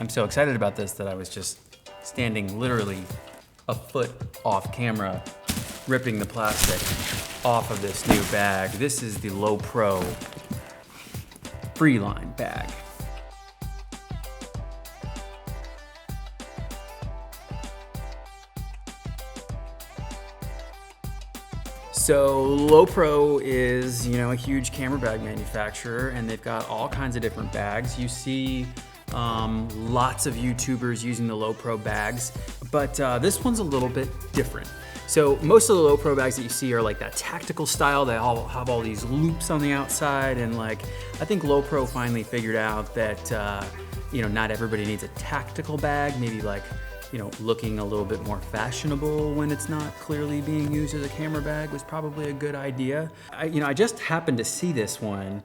I'm so excited about this that I was just standing literally a foot off camera, ripping the plastic off of this new bag. This is the Lowepro FreeLine bag. So Lowepro is, a huge camera bag manufacturer, and they've got all kinds of different bags. You see lots of YouTubers using the Lowepro bags, but this one's a little bit different. So most of the Lowepro bags that you see are like that tactical style. They all have all these loops on the outside, and I think Lowepro finally figured out that not everybody needs a tactical bag. Maybe looking a little bit more fashionable when it's not clearly being used as a camera bag was probably a good idea. I just happened to see this one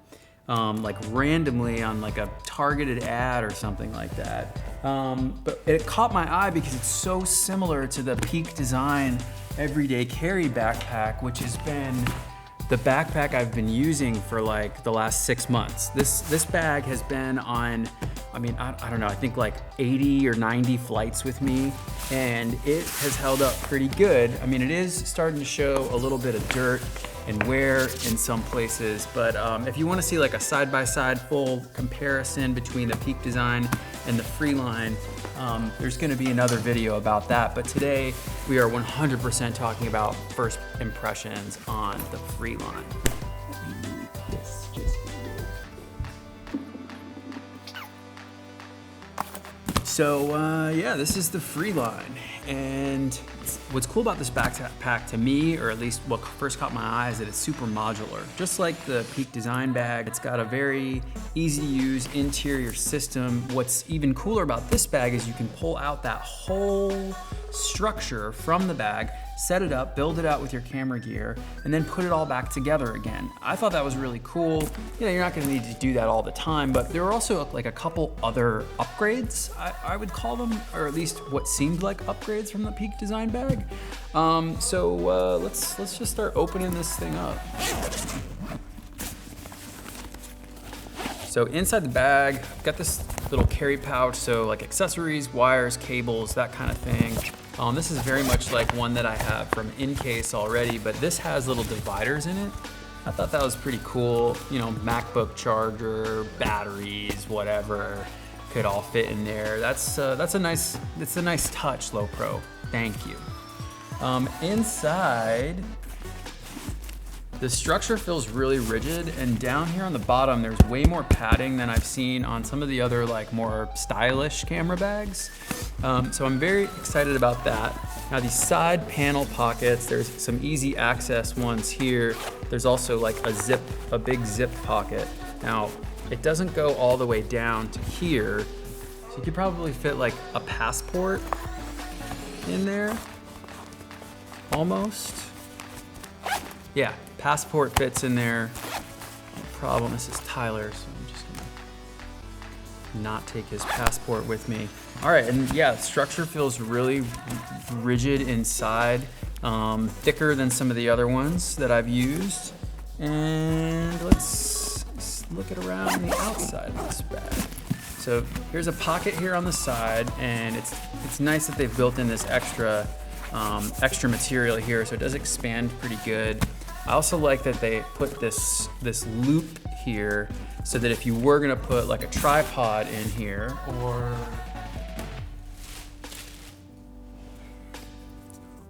randomly on a targeted ad or something like that. But it caught my eye because it's so similar to the Peak Design everyday carry backpack, which has been the backpack I've been using for the last 6 months. This bag has been on, I don't know, I think 80 or 90 flights with me, and it has held up pretty good. It is starting to show a little bit of dirt and wear in some places, but if you want to see a side-by-side full comparison between the Peak Design and the FreeLine, there's going to be another video about that. But today we are 100% talking about first impressions on the FreeLine. So yeah, this is the FreeLine, and what's cool about this backpack to me, or at least what first caught my eye, is that it's super modular. Just like the Peak Design bag, it's got a very easy to use interior system. What's even cooler about this bag is you can pull out that whole structure from the bag, set it up, build it out with your camera gear, and then put it all back together again. I thought that was really cool. You're not gonna need to do that all the time, but there were also a couple other upgrades, I would call them, or at least what seemed like upgrades from the Peak Design bag. Let's just start opening this thing up. So inside the bag, I've got this little carry pouch, so accessories, wires, cables, that kind of thing. This is very much like one that I have from InCase already, but this has little dividers in it. I thought that was pretty cool. MacBook charger, batteries, whatever, could all fit in there. It's a nice touch, Lowepro. Thank you. Inside, the structure feels really rigid, and down here on the bottom, there's way more padding than I've seen on some of the other more stylish camera bags. So I'm very excited about that. Now these side panel pockets, there's some easy access ones here. There's also a big zip pocket. Now it doesn't go all the way down to here, so you could probably fit a passport in there, almost. Yeah, passport fits in there. No problem. This is Tyler, so I'm just gonna not take his passport with me. All right, and yeah, the structure feels really rigid inside, thicker than some of the other ones that I've used. And let's look at around the outside of this bag. So here's a pocket here on the side, and it's nice that they've built in this extra material here, so it does expand pretty good. I also like that they put this loop here, so that if you were gonna put a tripod in here, or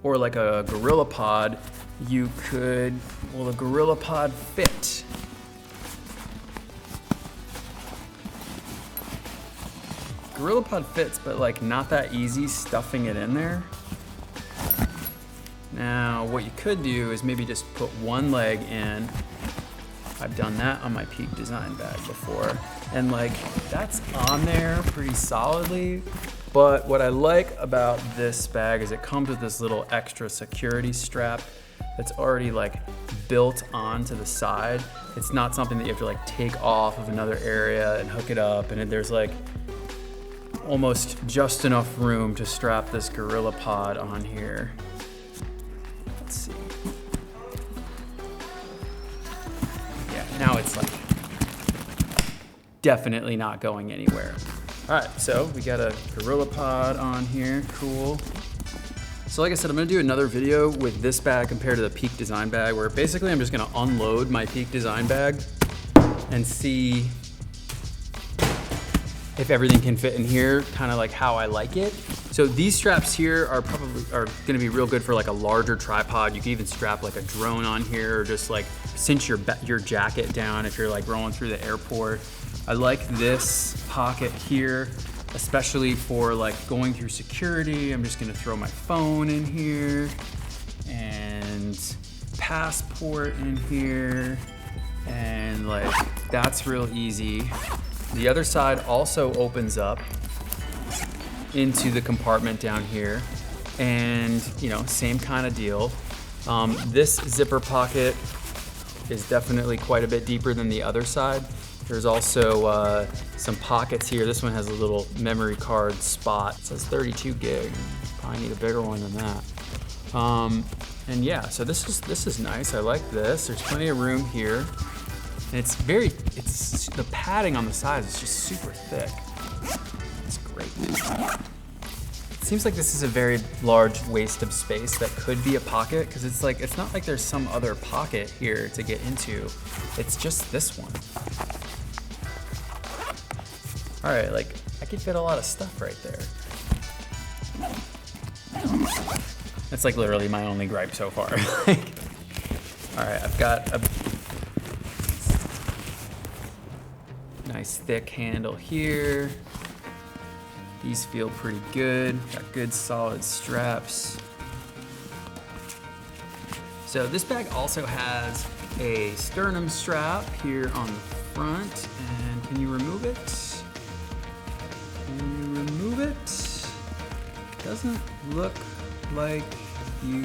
a Gorilla Pod, you could, the Gorilla Pod fit. Gorilla Pod fits, but not that easy stuffing it in there. Now, what you could do is maybe just put one leg in. I've done that on my Peak Design bag before, and that's on there pretty solidly. But what I like about this bag is it comes with this little extra security strap that's already built onto the side. It's not something that you have to take off of another area and hook it up, and there's almost just enough room to strap this Gorilla Pod on here. Let's see. Yeah, now it's definitely not going anywhere. All right, so we got a Gorilla Pod on here, cool. So like I said, I'm gonna do another video with this bag compared to the Peak Design bag, where basically I'm just gonna unload my Peak Design bag and see if everything can fit in here, kind of like how I like it. So these straps here are gonna be real good for like a larger tripod. You can even strap like a drone on here, or just like cinch your jacket down if you're like rolling through the airport. I like this pocket here, especially for like going through security. I'm just gonna throw my phone in here and passport in here, and like that's real easy. The other side also opens up into the compartment down here, and you know, same kind of deal. This zipper pocket is definitely quite a bit deeper than the other side. There's also some pockets here. This one has a little memory card spot. It says 32 gig. Probably need a bigger one than that. And yeah, so this is nice. I like this. There's plenty of room here. And the padding on the sides is just super thick. It's great. It seems like this is a very large waste of space that could be a pocket, because it's not like there's some other pocket here to get into. It's just this one. All right, like I could fit a lot of stuff right there. That's like literally my only gripe so far. All right, I've got a nice thick handle here. These feel pretty good. Got good solid straps. So this bag also has a sternum strap here on the front. And can you remove it? Can you remove it? Doesn't look like you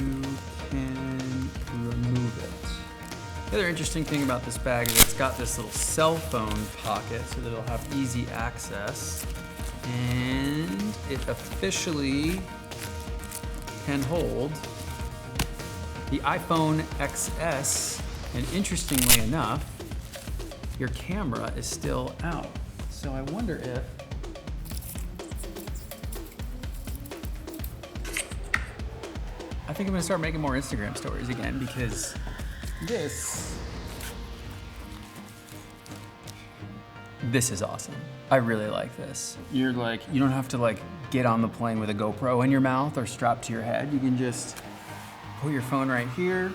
can remove it. The other interesting thing about this bag is it's got this little cell phone pocket so that it'll have easy access. And it officially can hold the iPhone XS, and interestingly enough, your camera is still out. So I wonder if I think I'm gonna start making more Instagram stories again, because this is awesome. I really like this. You don't have to like get on the plane with a GoPro in your mouth or strapped to your head. You can just put your phone right here.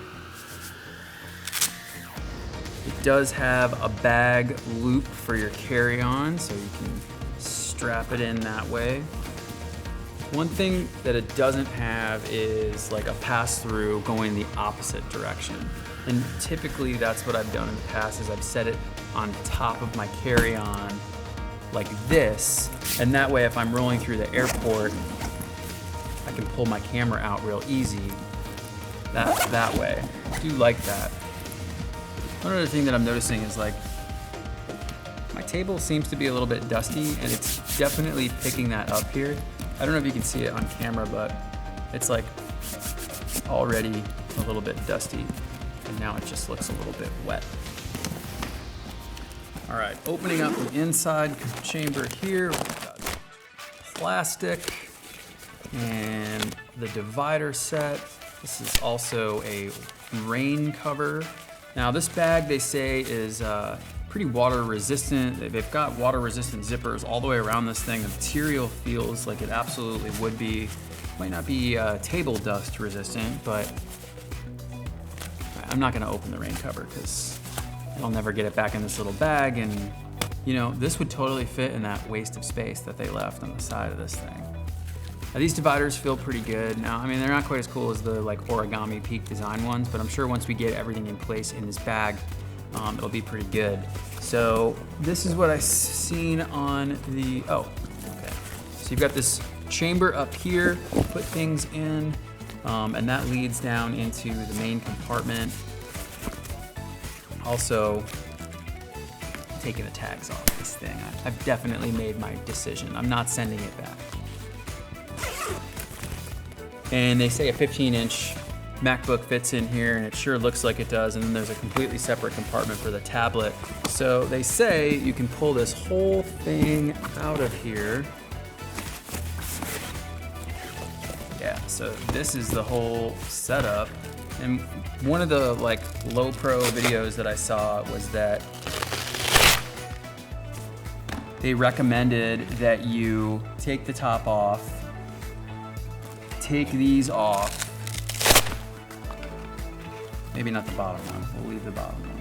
It does have a bag loop for your carry-on, so you can strap it in that way. One thing that it doesn't have is like a pass-through going the opposite direction. And typically that's what I've done in the past, is I've set it on top of my carry-on like this, and that way if I'm rolling through the airport, I can pull my camera out real easy that way. I do like that. One other thing that I'm noticing is like my table seems to be a little bit dusty, and it's definitely picking that up here. I don't know if you can see it on camera, but it's like already a little bit dusty, and now it just looks a little bit wet. All right, opening up the inside chamber here, we've got plastic and the divider set. This is also a rain cover. Now this bag, they say, is pretty water resistant. They've got water resistant zippers all the way around this thing. The material feels like it absolutely would be. Might not be table dust resistant, but I'm not gonna open the rain cover because I'll never get it back in this little bag, and you know, this would totally fit in that waste of space that they left on the side of this thing. Now, these dividers feel pretty good. Now, I mean, they're not quite as cool as the like origami Peak Design ones, but I'm sure once we get everything in place in this bag, it'll be pretty good. So this is what I've seen on the, oh, okay. So you've got this chamber up here, put things in, and that leads down into the main compartment. Also, taking the tags off this thing. I've definitely made my decision. I'm not sending it back. And they say a 15-inch MacBook fits in here, and it sure looks like it does. And then there's a completely separate compartment for the tablet. So they say you can pull this whole thing out of here. Yeah, so this is the whole setup. And one of the like Lowepro videos that I saw was that they recommended that you take the top off, take these off. Maybe not the bottom one, we'll leave the bottom one.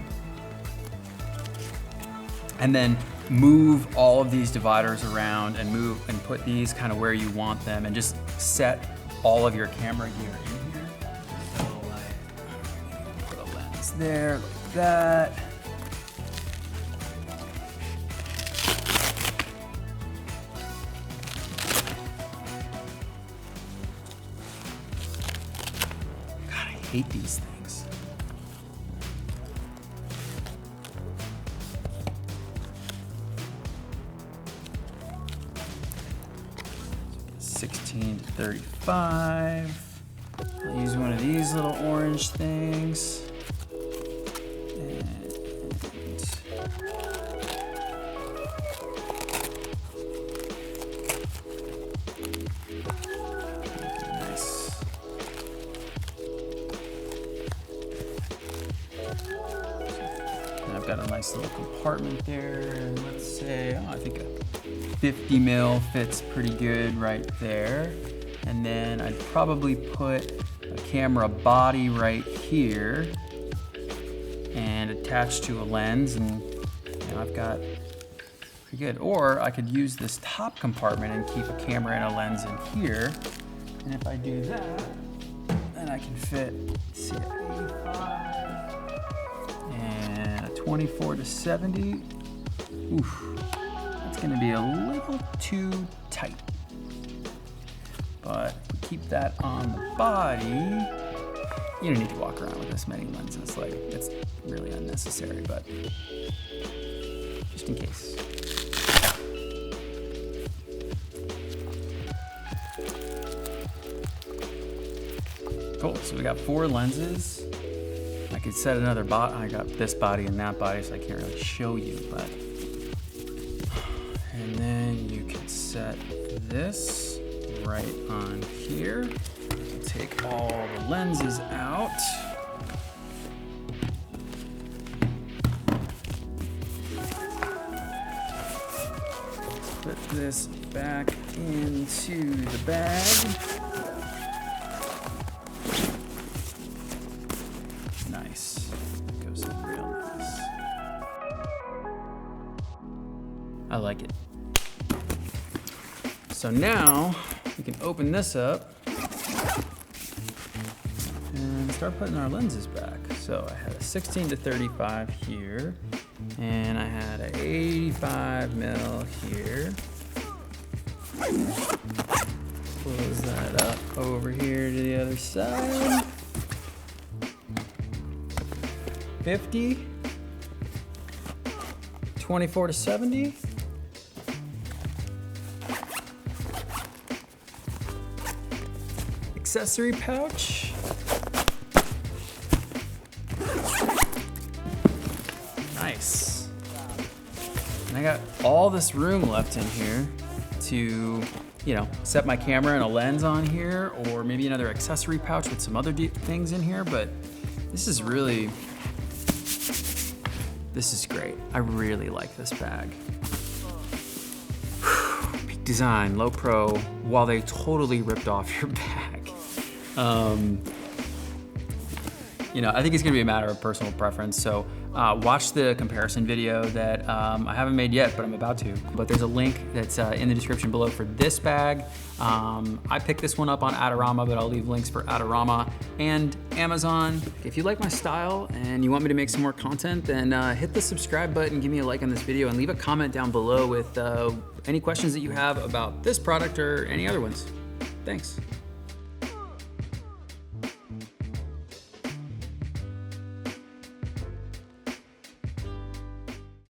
And then move all of these dividers around and move and put these kind of where you want them and just set all of your camera gear in here. So like, put a lens there like that. God, I hate these things. 16 to 35. I'll use one of these little orange things. Nice. And I've got a nice little compartment there. And let's say, I think a 50 mil fits pretty good right there. And then I'd probably put a camera body right here and attach to a lens, and I've got pretty good. Or I could use this top compartment and keep a camera and a lens in here. And if I do that, then I can fit, let's see, 85 and a 24 to 70. Oof. It's gonna be a little too tight. But keep that on the body. You don't need to walk around with this many lenses. Like, it's really unnecessary, but just in case. Cool, so we got 4 lenses. I could set another body. I got this body and that body, so I can't really show you, but. And then you can set this right on here. Take all the lenses out. Put this back into the bag. Nice. Goes in real nice. I like it. So now we can open this up and start putting our lenses back. So I had a 16 to 35 here, and I had an 85 mil here. Close that up over here to the other side. 50, 24 to 70. Accessory pouch. Nice. And I got all this room left in here to, set my camera and a lens on here, or maybe another accessory pouch with some other things in here, but this is really, this is great. I really like this bag. Peak design, Lowepro, while they totally ripped off your bag. I think it's gonna be a matter of personal preference. So watch the comparison video that I haven't made yet, but I'm about to. But there's a link that's in the description below for this bag. I picked this one up on Adorama, but I'll leave links for Adorama and Amazon. If you like my style and you want me to make some more content, then hit the subscribe button, give me a like on this video, and leave a comment down below with any questions that you have about this product or any other ones. Thanks.